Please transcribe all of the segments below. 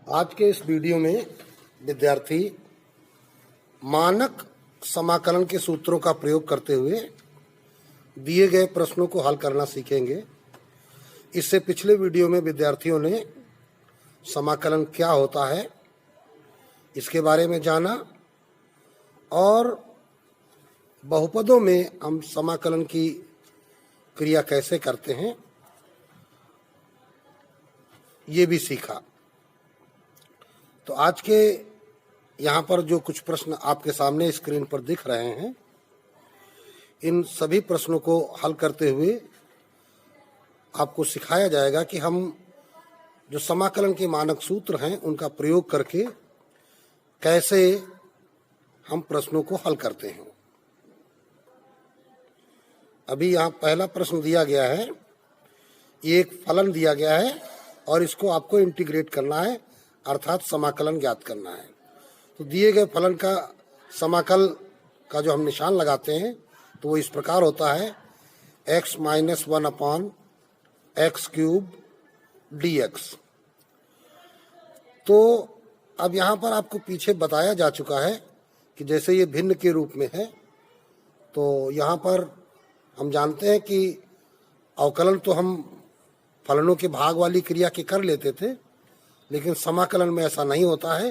आज के इस वीडियो में विद्यार्थी मानक समाकलन के सूत्रों का प्रयोग करते हुए दिए गए प्रश्नों को हल करना सीखेंगे। इससे पिछले वीडियो में विद्यार्थियों ने समाकलन क्या होता है इसके बारे में जाना और बहुपदों में हम समाकलन की क्रिया कैसे करते हैं ये भी सीखा। तो आज के यहाँ पर जो कुछ प्रश्न आपके सामने स्क्रीन पर दिख रहे हैं, इन सभी प्रश्नों को हल करते हुए आपको सिखाया जाएगा कि हम जो समाकलन के मानक सूत्र हैं उनका प्रयोग करके कैसे हम प्रश्नों को हल करते हैं। अभी यहाँ पहला प्रश्न दिया गया है, ये एक फलन दिया गया है और इसको आपको इंटीग्रेट करना है अर्थात समाकलन ज्ञात करना है। तो दिए गए फलन का समाकल का जो हम निशान लगाते हैं तो वो इस प्रकार होता है x minus 1 upon x cube dx। तो अब यहाँ पर आपको पीछे बताया जा चुका है कि जैसे ये भिन्न के रूप में है तो यहाँ पर हम जानते हैं कि अवकलन तो हम फलनों के भाग वाली क्रिया के कर लेते थे, लेकिन समाकलन में ऐसा नहीं होता है।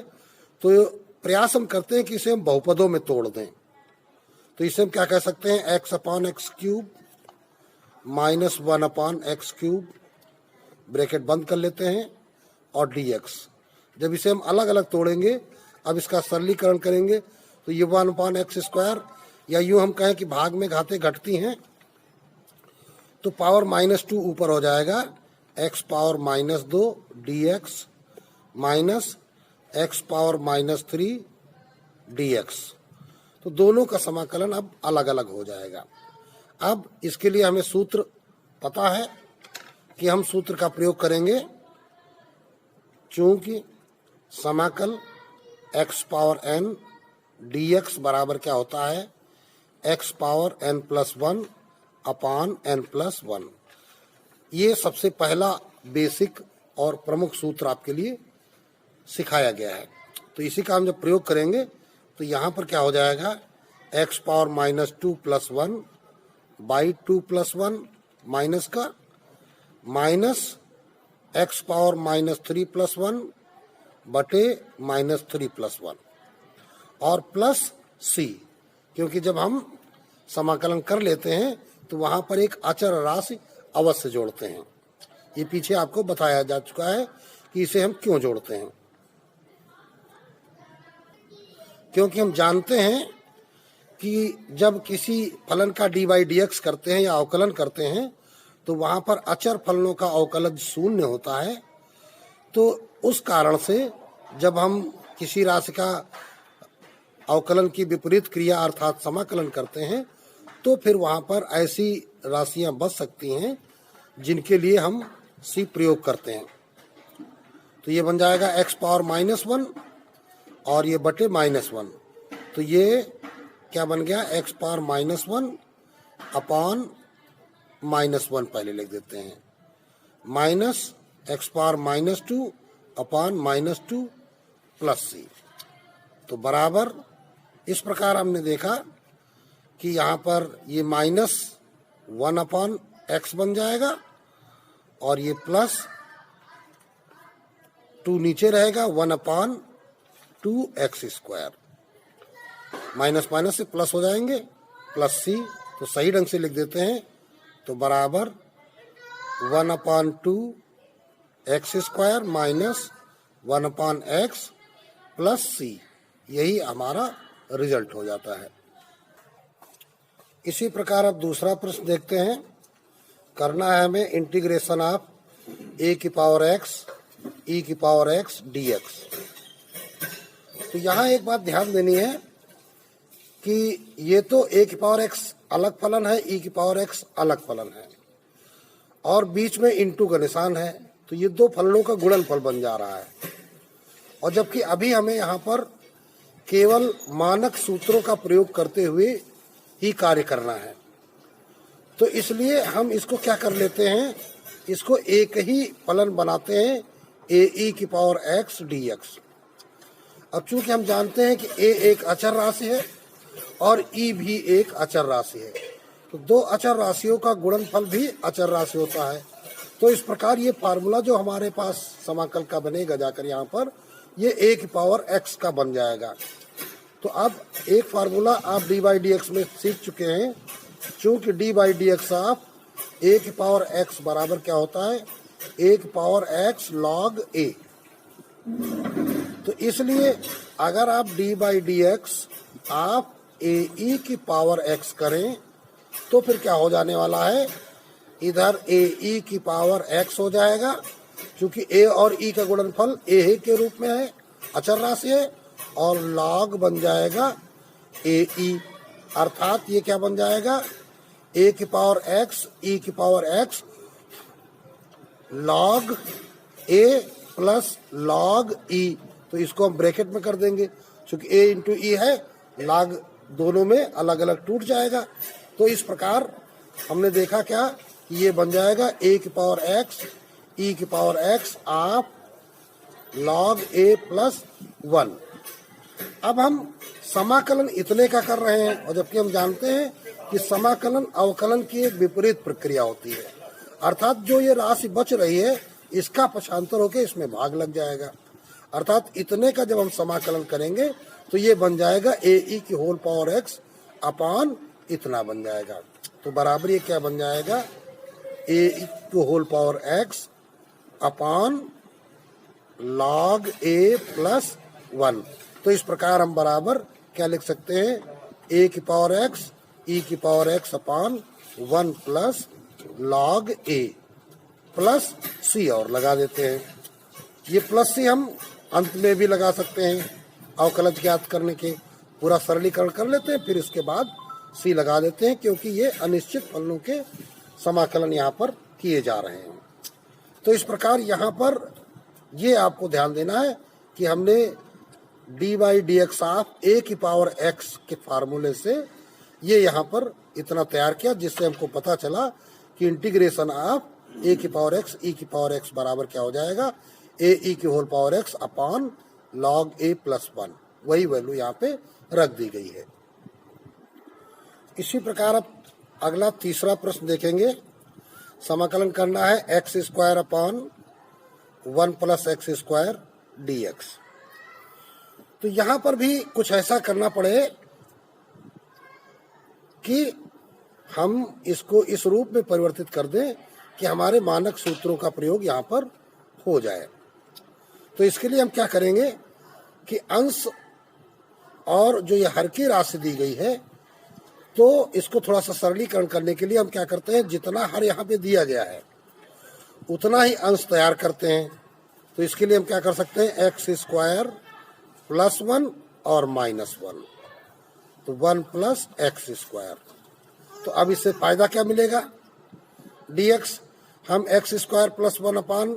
तो प्रयास हम करते हैं कि इसे हम बहुपदों में तोड़ दें। तो इसे हम क्या कह सकते हैं, x upon x cube minus 1 upon x cube, bracket बंद कर लेते हैं, और dx। जब इसे हम अलग अलग तोड़ेंगे, अब इसका सरलीकरण करेंगे तो ये 1 अपॉन एक्स स्क्वायर, या यूँ हम कहें कि भाग में घातें घटती हैं तो पावर -2 ऊपर हो जाएगा, x power -2 dx minus x power -3 dx। तो दोनों का समाकलन अब अलग अलग हो जाएगा। अब इसके लिए हमें सूत्र पता है कि हम सूत्र का प्रयोग करेंगे, चूंकि समाकल x पावर n dx बराबर क्या होता है, x पावर n+1 अपान n+1। ये सबसे पहला बेसिक और प्रमुख सूत्र आपके लिए सिखाया गया है। तो इसी का हम जब प्रयोग करेंगे तो यहाँ पर क्या हो जाएगा, x पावर -2 + 1 बाई 2 + 1 माइनस का माइनस x पावर -3 + 1 बटे -3 + 1 और प्लस c, क्योंकि जब हम समाकलन कर लेते हैं तो वहाँ पर एक अचर राशि अवश्य जोड़ते हैं। ये पीछे आपको बताया जा चुका है कि इसे हम क्यों जोड़ते हैं, क्योंकि हम जानते हैं कि जब किसी फलन का dy/dx करते हैं या अवकलन करते हैं तो वहाँ पर अचर फलनों का अवकलज 0 होता है। तो उस कारण से जब हम किसी राशि का अवकलन की विपरीत क्रिया अर्थात समाकलन करते हैं तो फिर वहाँ पर ऐसी राशियाँ बच सकती हैं जिनके लिए हम c प्रयोग करते हैं। तो ये बन जाएगा x पावर -1 और ये बटे -1। तो ये क्या बन गया, x पावर -1 अपान -1 पहले लिख देते हैं, माइनस x पावर -2 अपान -2 प्लस c। तो बराबर इस प्रकार हमने देखा कि यहाँ पर ये -1 अपान एक्स बन जाएगा और ये प्लस 2 नीचे रहेगा, 1 अपान 2x स्क्वायर, माइनस माइनस से प्लस हो जाएंगे, प्लस c। तो सही ढंग से लिख देते हैं, तो बराबर 1 अपान 2x स्क्वायर माइनस 1 अपान x प्लस c। यही हमारा रिजल्ट हो जाता है। इसी प्रकार अब दूसरा प्रश्न देखते हैं। करना है हमें इंटीग्रेशन ऑफ a की पावर x e की पावर x dx। तो यहाँ एक बात ध्यान देनी है कि ये तो a की पावर x अलग फलन है, e की पावर x अलग फलन है और बीच में इंटू का निशान है, तो ये दो फलनों का गुणनफल बन जा रहा है। और जबकि अभी हमें यहाँ पर केवल मानक सूत्रों का प्रयोग करते हुए ही कार्य करना है, तो इसलिए हम इसको क्या कर लेते हैं, इसको एक ही फलन बनाते हैं ए ई की पावर एक्स डी एक्स। अब चूंकि हम जानते हैं कि ए एक अचर राशि है और ई भी एक अचर राशि है, तो दो अचर राशियों का गुणनफल भी अचर राशि होता है। तो इस प्रकार ये फार्मूला जो हमारे पास समाकल का बनेगा जाकर यहाँ पर, ये ए की पावर एक्स का बन जाएगा। तो अब एक फार्मूला आप डी बाई डी एक्स में सीख चुके हैं। चूंकि D by D x of A की पावर एक्स बराबर क्या होता है, ए की पावर एक्स लॉग ए। तो इसलिए अगर आप डी बाई डी एक्स आप ए ई की पावर एक्स करें तो फिर क्या हो जाने वाला है, इधर ए ई की पावर एक्स हो जाएगा, क्योंकि ए और ई का गुणनफल ए के रूप में है, अचर राशि है, और लॉग बन जाएगा ए ई, अर्थात ये क्या बन जाएगा, ए की पावर एक्स ई की power x log A plus log ई। तो इसको हम ब्रैकेट में कर देंगे, क्योंकि ए इंटू ई है, लॉग दोनों में अलग अलग टूट जाएगा। तो इस प्रकार हमने देखा क्या कि ये बन जाएगा ए की पावर एक्स ई की power x of log A plus 1। अब हम समाकलन इतने का कर रहे हैं, और जबकि हम जानते हैं कि समाकलन अवकलन की एक विपरीत प्रक्रिया होती है, अर्थात जो ये राशि बच रही है इसका पक्षांतर होकर इसमें भाग लग जाएगा। अर्थात इतने का जब हम समाकलन करेंगे तो ये बन जाएगा ए ई की होल पावर एक्स अपॉन इतना बन जाएगा। तो बराबर ये क्या बन जाएगा, ए ई की whole power X upon log A plus 1। तो इस प्रकार हम बराबर क्या लिख सकते हैं, ए की पावर एक्स ई की power X upon 1 plus log A plus C और लगा देते हैं। ये प्लस सी हम अंत में भी लगा सकते हैं अवकलज ज्ञात करने के। पूरा सरलीकरण कर लेते हैं, फिर इसके बाद सी लगा देते हैं, क्योंकि ये अनिश्चित फलनों के समाकलन यहाँ पर किए जा रहे हैं। तो इस प्रकार यहाँ पर ये आपको ध्यान देना है कि हमने D by D x of A की पावर एक्स के फार्मूले से ये यहाँ पर इतना तैयार किया, जिससे हमको पता चला कि इंटीग्रेशन ऑफ ए की पावर एक्स ई की पावर एक्स बराबर क्या हो जाएगा, ए ई की whole power X upon log A plus 1। वही वैल्यू यहाँ पे रख दी गई है। इसी प्रकार अब अगला तीसरा प्रश्न देखेंगे। समाकलन करना है x square upon 1 plus x square D x. तो यहाँ पर भी कुछ ऐसा करना पड़े कि हम इसको इस रूप में परिवर्तित कर दें कि हमारे मानक सूत्रों का प्रयोग यहाँ पर हो जाए। तो इसके लिए हम क्या करेंगे कि अंश और जो ये हर की राशि दी गई है, तो इसको थोड़ा सा सरलीकरण करने के लिए हम क्या करते हैं, जितना हर यहाँ पे दिया गया है उतना ही अंश तैयार करते हैं। तो इसके लिए हम क्या कर सकते हैं, एक्स स्क्वायर प्लस 1 और माइनस 1, तो 1 प्लस एक्स स्क्वायर। तो अब इससे फायदा क्या मिलेगा, डी एक्स हम एक्स स्क्वायर प्लस 1 अपान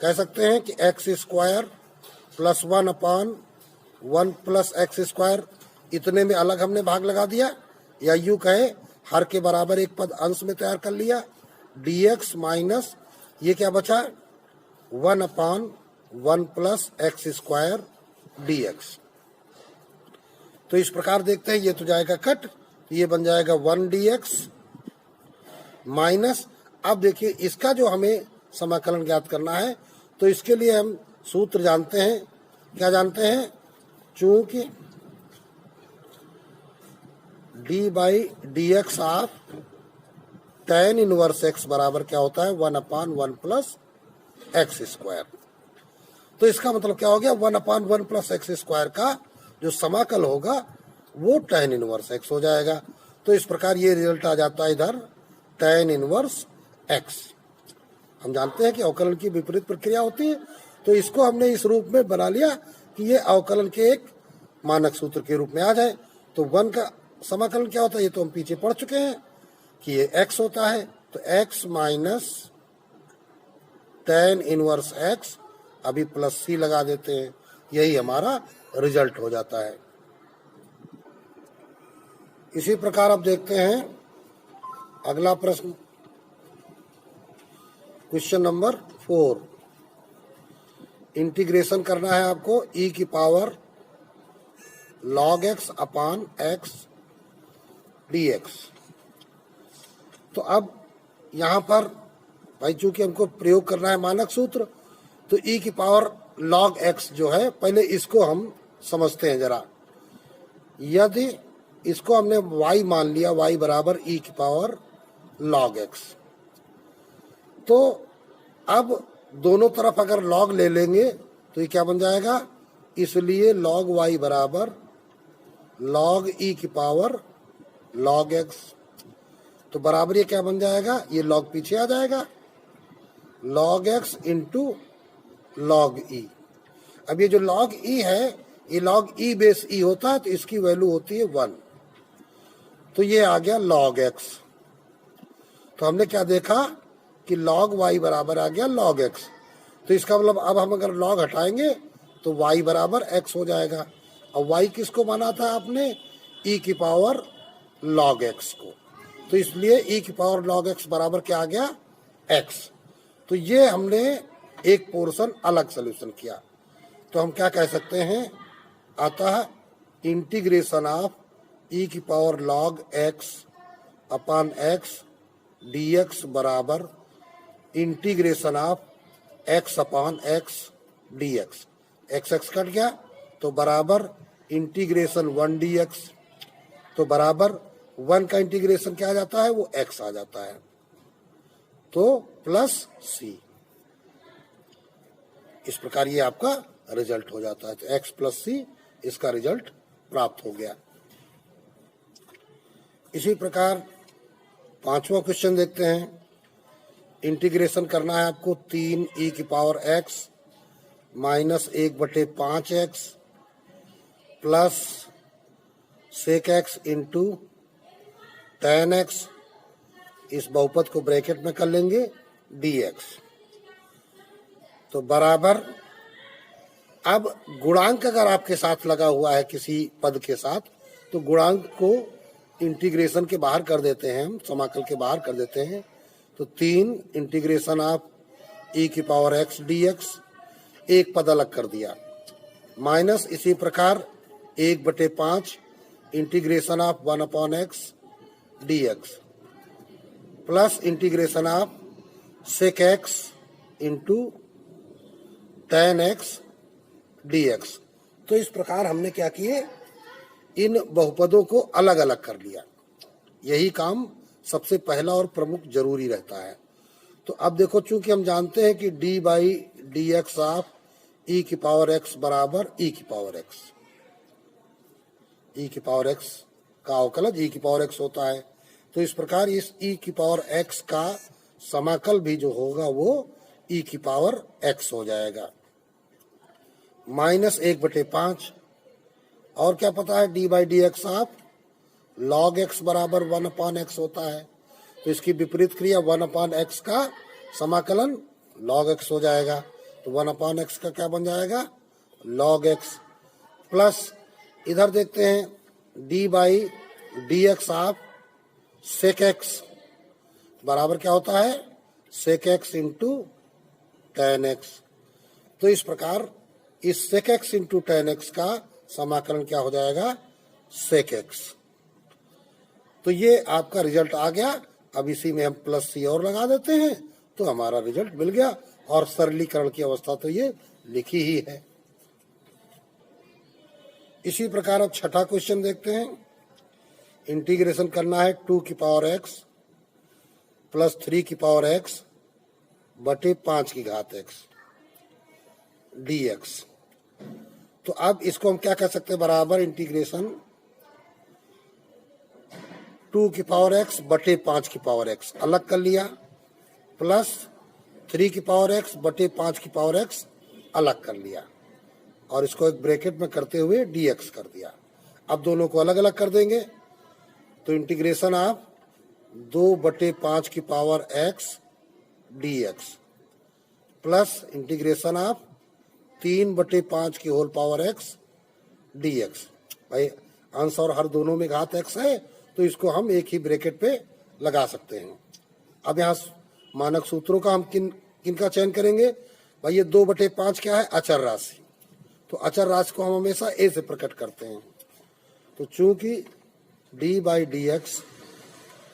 कह सकते हैं कि एक्स स्क्वायर प्लस 1 अपान 1 प्लस एक्स स्क्वायर, इतने में अलग हमने भाग लगा दिया, या यूं कहे हर के बराबर एक पद अंश में तैयार कर लिया। डी एक्स माइनस ये क्या बचा, 1 अपान 1 plus x square D x. तो इस प्रकार देखते हैं, ये तो जाएगा कट, ये बन जाएगा 1 डी एक्स माइनस। अब देखिए इसका जो हमें समाकलन ज्ञात करना है, तो इसके लिए हम सूत्र जानते हैं। क्या जानते हैं, चूंकि D by D x of tan inverse x बराबर क्या होता है, 1 अपान 1 प्लस एक्स स्क्वायर। तो इसका मतलब क्या हो गया, 1 अपान 1 प्लस एक्स स्क्वायर का जो समाकल होगा वो tan इनवर्स एक्स हो जाएगा। तो इस प्रकार ये रिजल्ट आ जाता है इधर tan इनवर्स एक्स। हम जानते हैं कि अवकलन की विपरीत प्रक्रिया होती है, तो इसको हमने इस रूप में बना लिया कि ये अवकलन के एक मानक सूत्र के रूप में आ जाए। तो 1 का समाकलन क्या होता है, ये तो हम पीछे पढ़ चुके हैं कि ये x होता है। तो x minus tan inverse x, अभी प्लस सी लगा देते हैं, यही हमारा रिजल्ट हो जाता है। इसी प्रकार अब देखते हैं अगला प्रश्न, क्वेश्चन नंबर 4। इंटीग्रेशन करना है आपको e की पावर log x अपान x dx। तो अब यहाँ पर भाई चूंकि हमको प्रयोग करना है मानक सूत्र, तो e की पावर log x जो है, पहले इसको हम समझते हैं जरा। यदि इसको हमने y मान लिया, y बराबर e की पावर log x, तो अब दोनों तरफ अगर log ले लेंगे तो ये क्या बन जाएगा, इसलिए log y बराबर log e की पावर log x। तो बराबर ये क्या बन जाएगा, ये log पीछे आ जाएगा, log x into log e। अब ये जो log e है, ये log e बेस e होता है, तो इसकी वैल्यू होती है 1। तो ये आ गया log x। तो हमने क्या देखा कि log y बराबर आ गया log x। तो इसका मतलब अब हम अगर log हटाएंगे तो y बराबर x हो जाएगा। अब y किसको माना था आपने, e की पावर log x को, तो इसलिए e की पावर log x बराबर क्या आ गया, x। तो ये हमने एक पोर्शन अलग सोल्यूशन किया। तो हम क्या कह सकते हैं, अतः इंटीग्रेशन ऑफ e की पावर log x अपान x dx बराबर integration of x upon x dx। x x cut गया तो बराबर इंटीग्रेशन 1 dx। तो बराबर 1 का इंटीग्रेशन क्या आ जाता है, वो x आ जाता है, तो प्लस c। इस प्रकार ये आपका रिजल्ट हो जाता है। तो x प्लस c इसका रिजल्ट प्राप्त हो गया। इसी प्रकार 5वां क्वेश्चन देखते हैं। इंटीग्रेशन करना है आपको 3e की power x minus 1/5x plus sec x into tan x, इस बहुपद को ब्रैकेट में कर लेंगे dx। तो बराबर, अब गुणांक अगर आपके साथ लगा हुआ है किसी पद के साथ, तो गुणांक को इंटीग्रेशन के बाहर कर देते हैं, हम समाकल के बाहर कर देते हैं। तो 3 इंटीग्रेशन ऑफ e की पावर x dx, एक पद अलग कर दिया, माइनस इसी प्रकार 1/5 integration of 1/x dx plus integration of sec x into tan x dx। तो इस प्रकार हमने क्या किए, इन बहुपदों को अलग अलग कर लिया। यही काम सबसे पहला और प्रमुख जरूरी रहता है। तो अब देखो, चूंकि हम जानते हैं कि d by D x of e की पावर x बराबर e की पावर x, e की पावर x का अवकलज e की पावर x होता है। तो इस प्रकार इस e की पावर x का समाकल भी जो होगा वो e की पावर x हो जाएगा, माइनस 1/5। और क्या पता है, d by D x of log x बराबर 1/x होता है। तो इसकी विपरीत क्रिया 1/x का समाकलन log x हो जाएगा। तो 1/x का क्या बन जाएगा, log x प्लस इधर देखते हैं d by D x of sec x बराबर क्या होता है, sec x into tan x। तो इस प्रकार इस sec x into tan x का समाकलन क्या हो जाएगा, सेक x। तो ये आपका रिजल्ट आ गया। अब इसी में हम प्लस c और लगा देते हैं तो हमारा रिजल्ट मिल गया, और सरलीकरण की अवस्था तो ये लिखी ही है। इसी प्रकार अब 6ठा क्वेश्चन देखते हैं। इंटीग्रेशन करना है 2 की पावर x प्लस 3 की पावर x बटे 5 की घात x dx। तो अब इसको हम क्या कह सकते हैं, बराबर इंटीग्रेशन 2 की पावर x बटे 5 की पावर x अलग कर लिया, प्लस 3 की पावर x बटे 5 की पावर x अलग कर लिया, और इसको एक ब्रैकेट में करते हुए dx कर दिया। अब दोनों को अलग अलग कर देंगे, तो इंटीग्रेशन ऑफ 2/5 की power x dx plus integration of 3/5 की होल पावर x dx। भाई अंश और हर दोनों में घात x है, तो इसको हम एक ही ब्रैकेट पे लगा सकते हैं। अब यहाँ मानक सूत्रों का हम किन का चयन करेंगे, भाई ये 2/5 क्या है? अचर राशि। तो अचर राशि को हम हमेशा ए से प्रकट करते हैं। तो चूंकि d/dx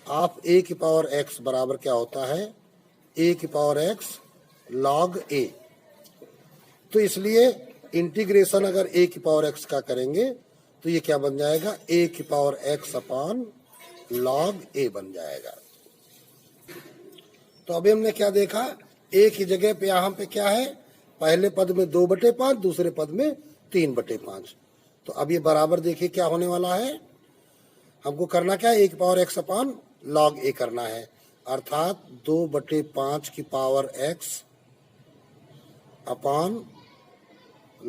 ऑफ ए की पावर x बराबर क्या होता है? ए की पावर x log a। तो इसलिए इंटीग्रेशन अगर ए की पावर x का करेंगे तो ये क्या बन जाएगा? ए की power x upon log a बन जाएगा। तो अभी हमने क्या देखा? ए की जगह पे यहाँ पे क्या है? पहले पद में 2/5, दूसरे पद में 3/5। तो अब ये बराबर देखिए क्या होने वाला है। हमको करना क्या है? ए की power x upon log a करना है, अर्थात 2/5 की power x upon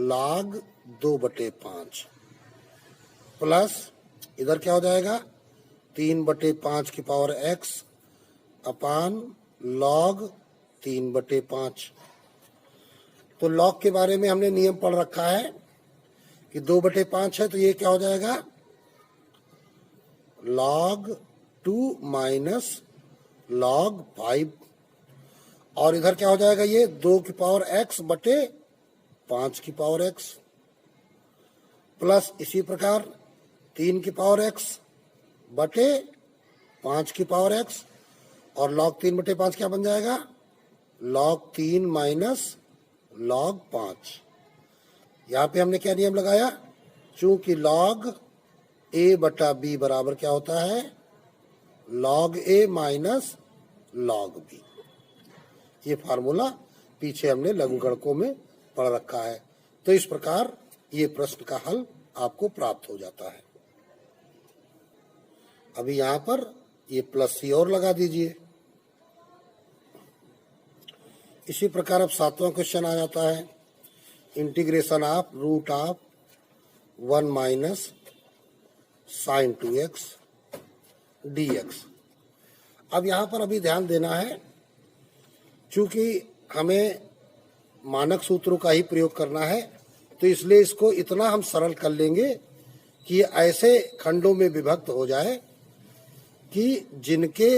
log 2/5 plus इधर क्या हो जाएगा? 3/5 की पावर x अपॉन log 3/5। तो log के बारे में हमने नियम पढ़ रखा है कि 2/5 है तो ये क्या हो जाएगा? log 2 minus log 5। और इधर क्या हो जाएगा? ये 2 की पावर x बटे 5 की पावर x प्लस इसी प्रकार 3 की पावर x बटे 5 की पावर x और log 3/5 क्या बन जाएगा? log 3 minus log 5। यहाँ पे हमने क्या नियम लगाया? चूंकि log a बटा b बराबर क्या होता है? log a minus log b। ये फार्मूला पीछे हमने लघुगणकों में पढ़ रखा है। तो इस प्रकार ये प्रश्न का हल आपको प्राप्त हो जाता है। अभी यहाँ पर ये प्लस सी और लगा दीजिए। इसी प्रकार अब 7वां क्वेश्चन आ जाता है, integration of root of 1 minus sine 2x dx। अब यहाँ पर अभी ध्यान देना है, चूंकि हमें मानक सूत्रों का ही प्रयोग करना है तो इसलिए इसको इतना हम सरल कर लेंगे कि ये ऐसे खंडों में विभक्त हो जाए कि जिनके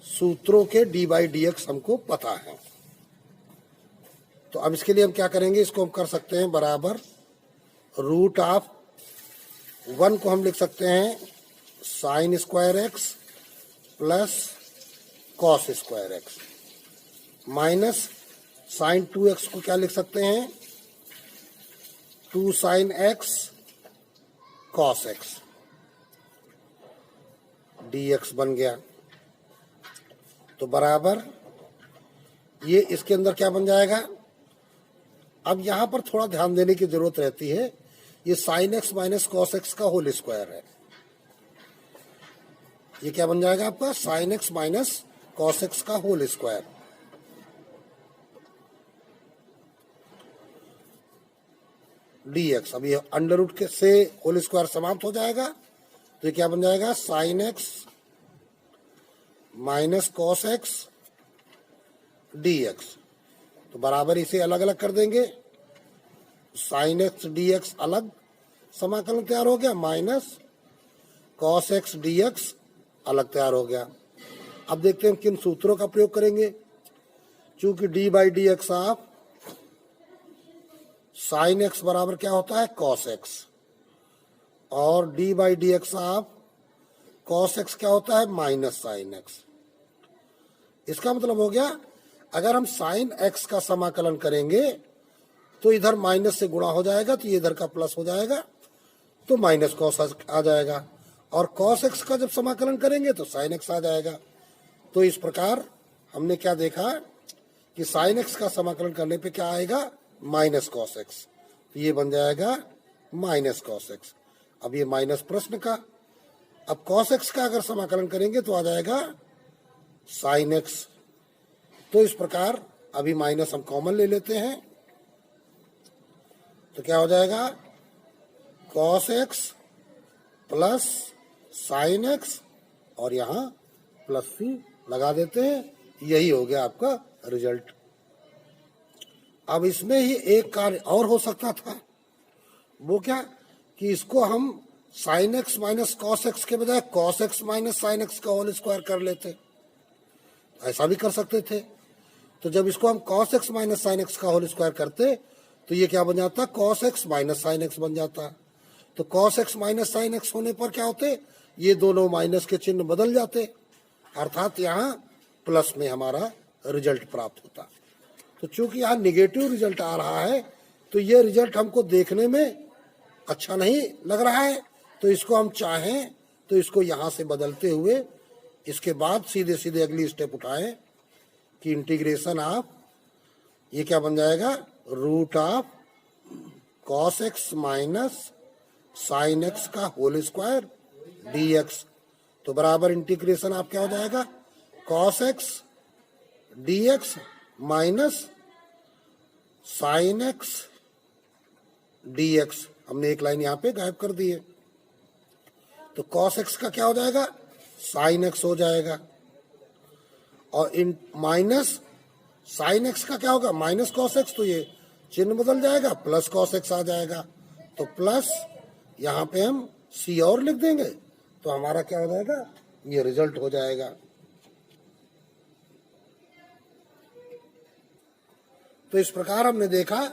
सूत्रों के d/dx हमको पता है। तो अब इसके लिए हम क्या करेंगे? इसको हम कर सकते हैं बराबर रूट ऑफ 1 को हम लिख सकते हैं sine square x plus cos square x minus sine 2x को क्या लिख सकते हैं? 2 sine x cos x dx बन गया। तो बराबर ये इसके अंदर क्या बन जाएगा? अब यहां पर थोड़ा ध्यान देने की जरूरत रहती है। ये sine x minus cos x का होल स्क्वायर है। ये क्या बन जाएगा आपका? Sine x minus cos x का होल स्क्वायर dx। अब ये अंडर रूट के से होल स्क्वायर समाप्त हो जाएगा तो ये क्या बन जाएगा? Sine x minus cos x dx। तो बराबर इसे अलग अलग कर देंगे। साइन x dx अलग समाकलन तैयार हो गया, माइनस कॉस x dx अलग तैयार हो गया। अब देखते हैं किन सूत्रों का प्रयोग करेंगे। चूंकि d/dx ऑफ साइन x बराबर क्या होता है? कॉस x और d/dx ऑफ कॉस x क्या होता है? Minus sine x। इसका मतलब हो गया अगर हम साइन x का समाकलन करेंगे तो इधर माइनस से गुणा हो जाएगा तो ये इधर का प्लस हो जाएगा तो माइनस कॉस आ जाएगा, और कॉस x का जब समाकलन करेंगे तो साइन x आ जाएगा। तो इस प्रकार हमने क्या देखा कि साइन x का समाकलन करने पे क्या आएगा? Minus cos x। तो ये बन जाएगा माइनस कॉस x। अब ये माइनस प्रश्न का। अब कॉस x का अगर समाकलन करेंगे तो आ जाएगा साइन x। तो इस प्रकार अभी माइनस हम कॉमन ले लेते हैं तो क्या हो जाएगा? Cos x plus sign x और यहाँ प्लस सी लगा देते हैं। यही हो गया आपका रिजल्ट। अब इसमें ही एक कार्य और हो सकता था, वो क्या कि इसको हम sine x minus cos x के बजाय cos x minus sine x का होल स्क्वायर कर लेते। ऐसा भी कर सकते थे। तो जब इसको हम cos x minus sine x का होल स्क्वायर करते तो ये क्या बन जाता, cos x minus sine x बन जाता। तो cos x minus sine x होने पर क्या होते, ये दोनों माइनस के चिन्ह बदल जाते, अर्थात यहाँ प्लस में हमारा रिजल्ट प्राप्त होता। तो चूंकि यहाँ निगेटिव रिजल्ट आ रहा है तो ये रिजल्ट हमको देखने में अच्छा नहीं लग रहा है, तो इसको हम चाहें तो इसको यहाँ से बदलते हुए इसके बाद सीधे सीधे अगली स्टेप उठाएं कि इंटीग्रेशन ऑफ, ये क्या बन जाएगा, root of cos x minus sine x का होल स्क्वायर dx। तो बराबर इंटीग्रेशन आप क्या हो जाएगा, cos x dx minus sine x dx। हमने एक लाइन यहाँ पे गायब कर दी है, तो cos x का क्या हो जाएगा, साइन एक्स हो जाएगा, और इन माइनस साइन एक्स का क्या होगा, माइनस cos x, तो ये चिन्ह बदल जाएगा, प्लस cos x आ जाएगा। तो प्लस यहाँ पे हम c और लिख देंगे तो हमारा क्या हो जाएगा, ये रिजल्ट हो जाएगा। तो इस प्रकार हमने देखा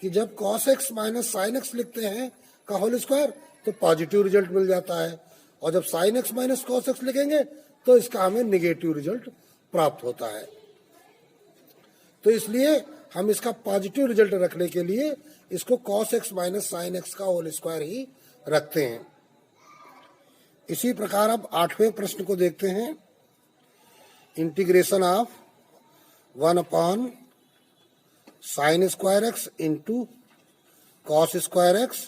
कि जब cos x minus sine x लिखते हैं का होल स्क्वायर तो पॉजिटिव रिजल्ट मिल जाता है, और जब sine x minus cos x लिखेंगे तो इसका हमें निगेटिव रिजल्ट प्राप्त होता है। तो इसलिए हम इसका पॉजिटिव रिजल्ट रखने के लिए इसको cos x minus sine x का होल स्क्वायर ही रखते हैं। इसी प्रकार अब 8वें प्रश्न को देखते हैं, integration of 1 upon sine square x into cos square X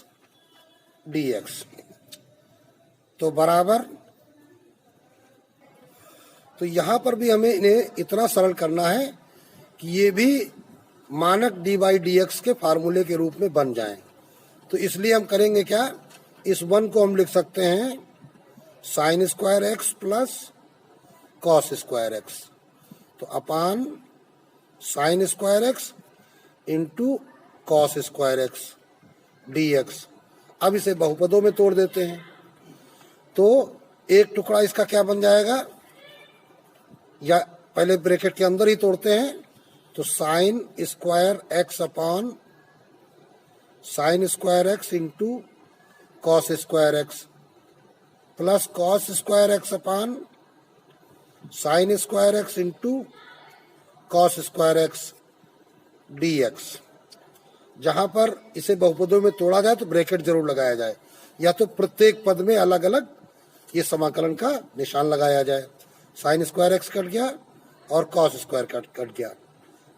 dx। तो बराबर, तो यहां पर भी हमें इन्हें इतना सरल करना है कि ये भी मानक dy dx के फार्मूले के रूप में बन जाएं। तो इसलिए हम करेंगे क्या, इस 1 को हम लिख सकते हैं sine square x plus cos square X, तो upon sine square x into cos square X dx। अब इसे बहुपदों में तोड़ देते हैं, तो एक टुकड़ा इसका क्या बन जाएगा, या पहले ब्रैकेट के अंदर ही तोड़ते हैं, तो sign square x upon sine square x into cos square x plus cos square x upon sine square x into cos square X dx। जहां पर इसे बहुपदों में तोड़ा जाए तो ब्रैकेट जरूर लगाया जाए, या तो प्रत्येक पद में अलग अलग ये समाकलन का निशान लगाया जाए। साइन स्क्वायर एक्स कट गया और कॉस स्क्वायर कट गया,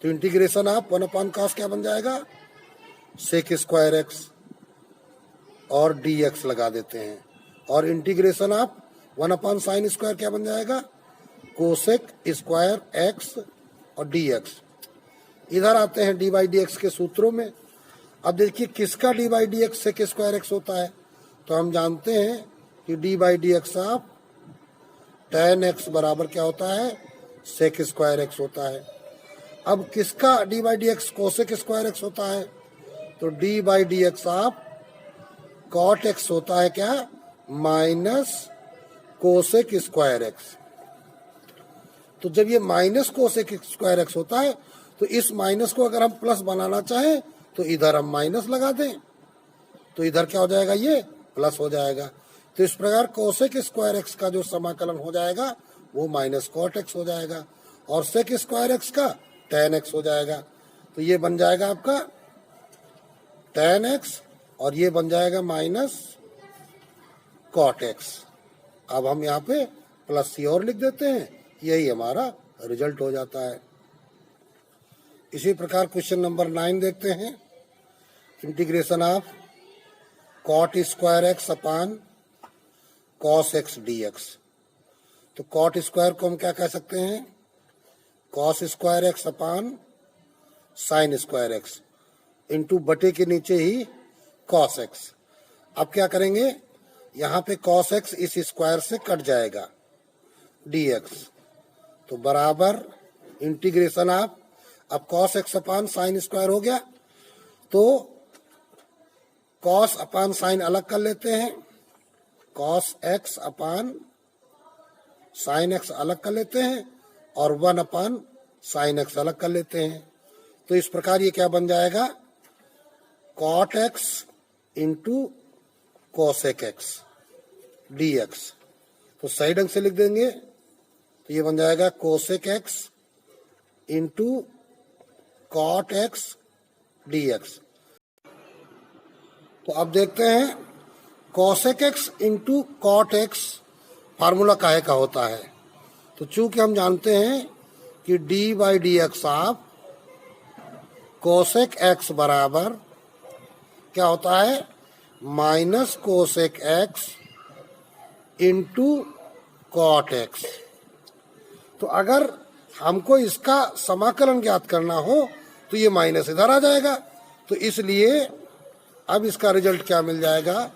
तो इंटीग्रेशन ऑफ 1 अपॉन कॉस क्या बन जाएगा, सेक स्क्वायर एक्स और dx लगा देते हैं, और integration of 1 upon sine square क्या बन जाएगा, कोसेक स्क्वायर एक्स और dx। इधर आते हैं dy dx के सूत्रों में। अब देखिए किसका dy dx sec square x होता है, तो हम जानते हैं कि dy dx of tan x बराबर क्या होता है, सेक स्क्वायर एक्स होता है। अब किसका dy dx cosec square x होता है, तो dy dx of cot x होता है क्या, माइनस कोसेक स्क्वायर एक्स। तो जब ये माइनस कोसेक स्क्वायर एक्स होता है तो इस माइनस को अगर हम प्लस बनाना चाहें तो इधर हम माइनस लगा दें, तो इधर क्या हो जाएगा, ये प्लस हो जाएगा। तो इस प्रकार कोसेक स्क्वायर एक्स का जो समाकलन हो जाएगा वो माइनस कॉट एक्स हो जाएगा, और सेक स्क्वायर एक्स का tan एक्स हो जाएगा। तो ये बन जाएगा आपका tan एक्स, और ये बन जाएगा माइनस कॉट एक्स। अब हम यहाँ पे प्लस सी और लिख देते हैं, यही हमारा रिजल्ट हो जाता है। इसी प्रकार क्वेश्चन नंबर 9 देखते हैं, integration of cot square x upon cos x dx। तो कॉट स्क्वायर को हम क्या कह सकते हैं, cos square x upon sine square x into बटे के नीचे ही कॉस एक्स। अब क्या करेंगे, यहाँ पे कॉस एक्स इस स्क्वायर से कट जाएगा dx, तो बराबर इंटीग्रेशन ऑफ, अब cos X upon sine square हो गया, तो कॉस अपान साइन अलग कर लेते हैं, cos X upon sine x अलग कर लेते हैं, और 1 अपान साइन एक्स अलग कर लेते हैं। तो इस प्रकार ये क्या बन जाएगा, cot x into cosec x d x. तो सही ढंग से लिख देंगे तो ये बन जाएगा cosec x into cot x d x. तो अब देखते हैं cosec x into cot x formula काहे का होता है। तो चूंकि हम जानते हैं कि d by D x of cosec x बराबर क्या होता है, minus cosec x into cot x. तो अगर हमको इसका समाकलन ज्ञात करना हो तो ये माइनस इधर आ जाएगा। तो इसलिए अब इसका रिजल्ट क्या मिल जाएगा,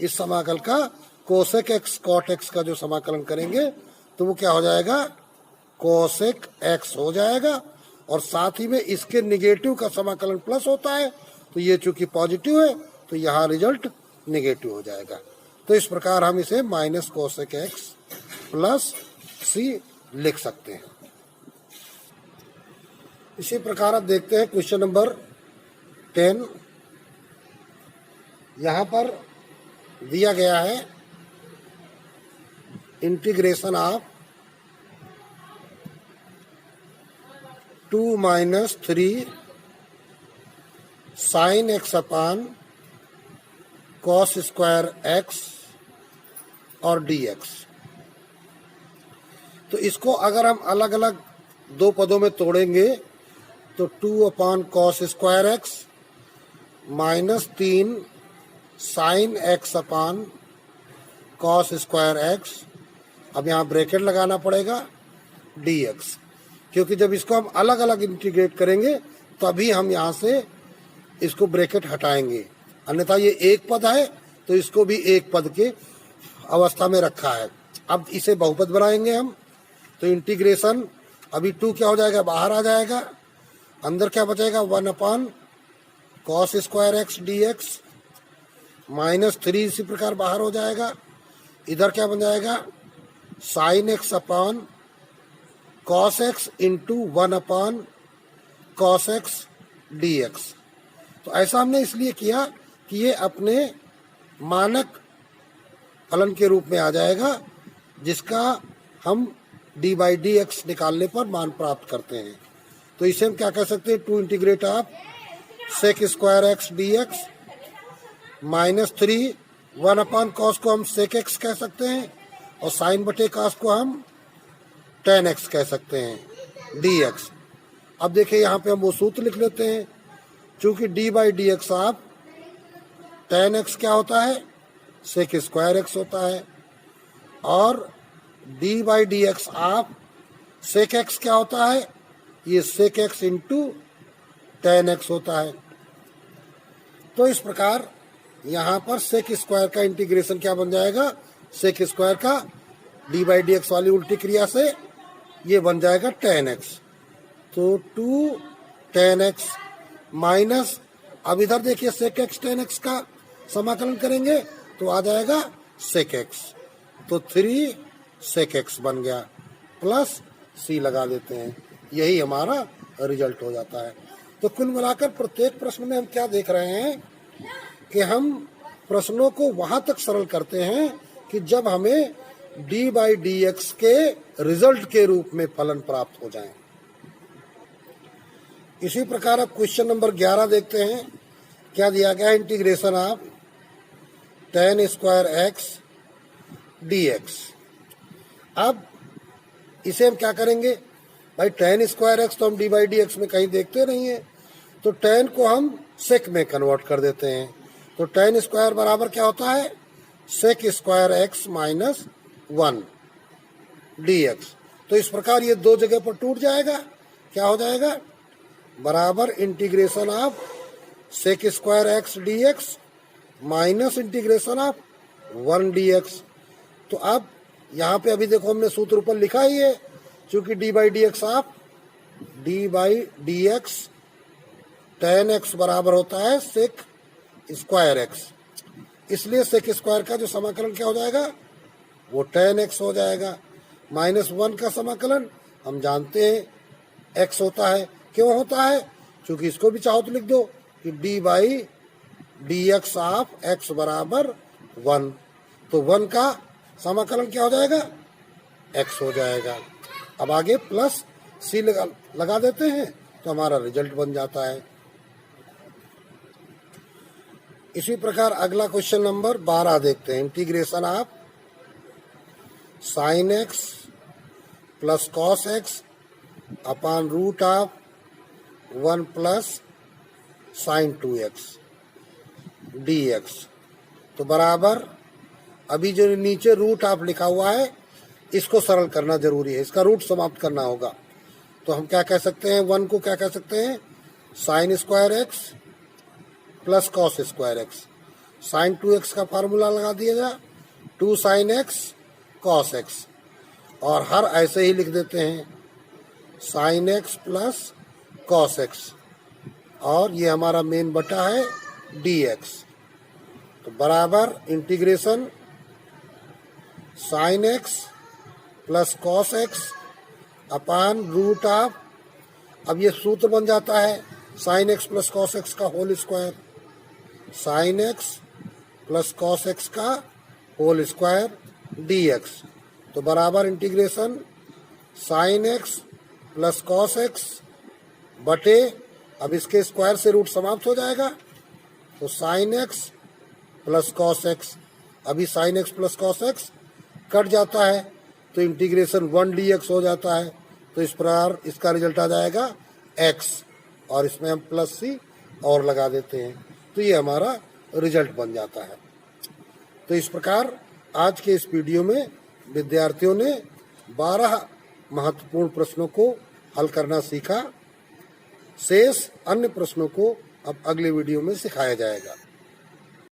इस समाकल का कोसेक एक्स कॉट एक्स का जो समाकलन करेंगे तो वो क्या हो जाएगा, कोसेक एक्स हो जाएगा। और साथ ही में इसके निगेटिव का समाकलन प्लस होता है, तो ये चूंकि पॉजिटिव है तो यहाँ रिजल्ट निगेटिव हो जाएगा। तो इस प्रकार हम इसे माइनस कोसेक एक्स प्लस सी लिख सकते हैं। इसी प्रकार आप देखते हैं क्वेश्चन नंबर 10। यहाँ पर दिया गया है integration of 2 minus 3 sine x upon cos square x और डी एक्स। तो इसको अगर हम अलग अलग दो पदों में तोड़ेंगे तो 2 अपान cos square x minus 3 sine x upon cos square x. अब यहाँ ब्रैकेट लगाना पड़ेगा डी एक्स, क्योंकि जब इसको हम अलग अलग इंटीग्रेट करेंगे तभी हम यहाँ से इसको ब्रैकेट हटाएंगे, अन्यथा ये एक पद है तो इसको भी एक पद के अवस्था में रखा है। अब इसे बहुपद बनाएंगे हम, तो इंटीग्रेशन अभी 2 क्या हो जाएगा, बाहर आ जाएगा, अंदर क्या बचेगा 1 upon cos square x d x minus 3 इसी प्रकार बाहर हो जाएगा। इधर क्या बन जाएगा, sine x upon cos x into 1 upon cos x d x. तो ऐसा हमने इसलिए किया कि ये अपने मानक फलन के रूप में आ जाएगा, जिसका हम डी बाई डी एक्स निकालने पर मान प्राप्त करते हैं। तो इसे हम क्या कह सकते हैं, 2 integrate of sec square x d x minus 3 1 upon cos को हम सेक एक्स कह सकते हैं और साइन बटे कॉस को हम tan एक्स कह सकते हैं डी एक्स। अब देखिए यहाँ पे हम वो सूत्र लिख लेते हैं, चूंकि D by D x of tan x क्या होता है, सेक स्क्वायर एक्स होता है, और d by D x of sec x क्या होता है, ये sec x into tan x होता है। तो इस प्रकार यहाँ पर सेक स्क्वायर का इंटीग्रेशन क्या बन जाएगा, सेक स्क्वायर का डी बाई डी एक्स वाली उल्टी क्रिया से ये बन जाएगा tan एक्स। तो 2 tan एक्स माइनस, अब इधर देखिए सेक एक्स tan एक्स का समाकलन करेंगे तो आ जाएगा सेक एक्स, तो 3 सेक एक्स बन गया, प्लस सी लगा देते हैं, यही हमारा रिजल्ट हो जाता है। तो कुल मिलाकर प्रत्येक प्रश्न में हम क्या देख रहे हैं कि हम प्रश्नों को वहां तक सरल करते हैं कि जब हमें डी बाई डी एक्स के रिजल्ट के रूप में फलन प्राप्त हो जाए। इसी प्रकार अब क्वेश्चन नंबर 11 देखते हैं, क्या दिया गया, integration of tan square x d x. अब इसे हम क्या करेंगे भाई, tan स्क्वायर एक्स तो हम डी बाई डी एक्स में कहीं देखते नहीं है, तो tan को हम सेक में कन्वर्ट कर देते हैं। तो tan स्क्वायर बराबर क्या होता है, sec square x minus 1 d x. तो इस प्रकार ये दो जगह पर टूट जाएगा, क्या हो जाएगा, बराबर integration of sec square x d x minus integration of 1 d x. तो अब यहाँ पे अभी देखो हमने सूत्र ऊपर लिखा ही है, चूंकि D by D x of D by D x tan x बराबर होता है सेक स्क्वायर एक्स, इसलिए सेक स्क्वायर का जो समाकलन क्या हो जाएगा, वो tan एक्स हो जाएगा, माइनस 1 का समाकलन हम जानते हैं x होता है। क्यों होता है? क्योंकि इसको भी चाहो तो लिख दो कि d by D x of x बराबर 1, तो 1 का समाकलन क्या हो जाएगा? x हो जाएगा। अब आगे प्लस c लगा देते हैं तो हमारा रिजल्ट बन जाता है। इसी प्रकार अगला क्वेश्चन नंबर 12 देखते हैं। Integration of sine x plus cos x upon root of 1 plus sine 2x dx, तो बराबर अभी जो नीचे रूट ऑफ लिखा हुआ है इसको सरल करना जरूरी है, इसका रूट समाप्त करना होगा। तो हम क्या कह सकते हैं? 1 को क्या कह सकते हैं? Sine square x plus cos square x. Sine 2x का फार्मूला लगा दिया जाए 2 साइन एक्स कॉस एक्स, और हर ऐसे ही लिख देते हैं sine x plus cos X, और ये हमारा मेन बटा है dx, तो बराबर integration sine x plus cos X upon root of, अब ये सूत्र बन जाता है sine x plus cos X का whole square, sine x plus cos X का होल स्क्वायर dx, तो बराबर integration sine x plus cos X बटे, अब इसके स्क्वायर से रूट समाप्त हो जाएगा, तो sine x plus cos X, अभी sine x plus cos X cut जाता है तो इंटीग्रेशन 1 dx हो जाता है। तो इस प्रकार इसका रिजल्ट आ जाएगा x, और इसमें हम प्लस सी और लगा देते हैं, तो ये हमारा रिजल्ट बन जाता है। तो इस प्रकार आज के इस वीडियो में विद्यार्थियों ने 12 महत्वपूर्ण प्रश्नों को हल करना सीखा। शेष अन्य प्रश्नों को अब अगले वीडियो में सिखाया जाएगा।